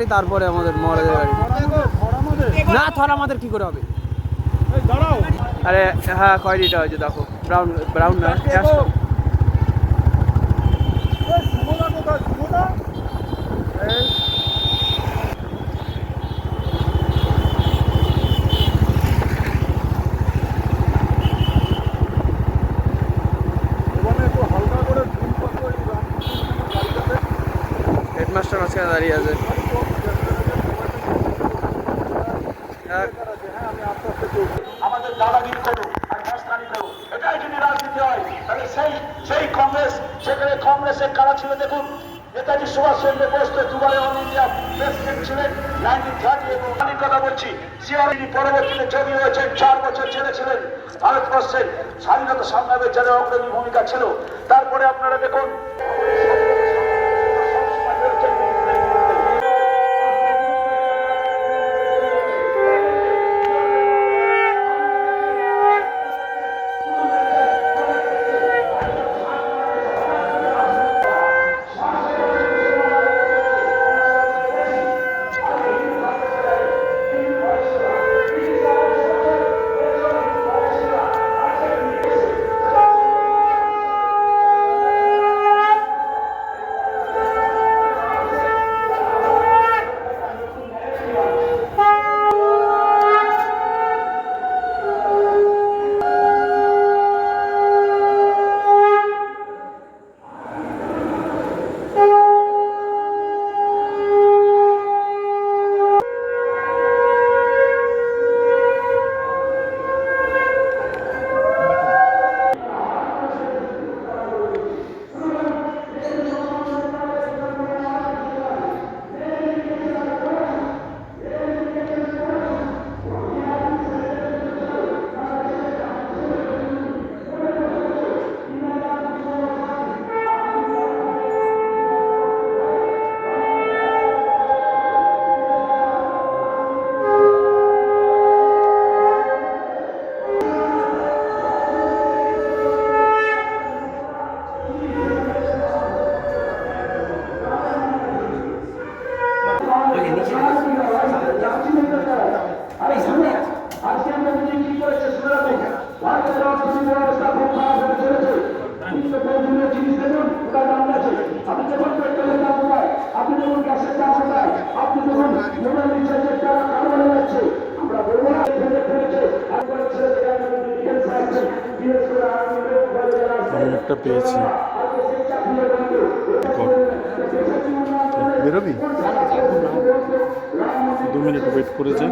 গাড়ি, তারপরে আমাদের মহারাজের গাড়ি। না থর আমাদের কি করে হবে? আরে হ্যাঁ খয়েরিটা হয়েছে, দেখো ব্রাউন ব্রাউন না অ্যাশ। হেডমাস্টার মাঝখানে দাঁড়িয়ে আছে। আমাদের দাদাগিরি করুক আর মস্তানি করুক, এটাই যদি রাজনীতি হয় তাহলে সেই কংগ্রেস, সেখানে কংগ্রেসের কারা ছিল দেখুন। নেতাজি সুভাষ চন্দ্র বোস তো দুবারে অল ইন্ডিয়া প্রেসিডেন্ট ছিলেন 1930 এবং আমি কথা বলছি সিআরডি পরবর্তীতে যোগী হয়েছেন, 4 বছর জেলে ছিলেন। ভারতবর্ষের স্বাধীনতা সংগ্রামের যারা অগ্রণী ভূমিকা ছিল। তারপরে আপনারা দেখুন একটা পেয়েছি। বেরোবি 2 মিনিট ওয়েট করেছে।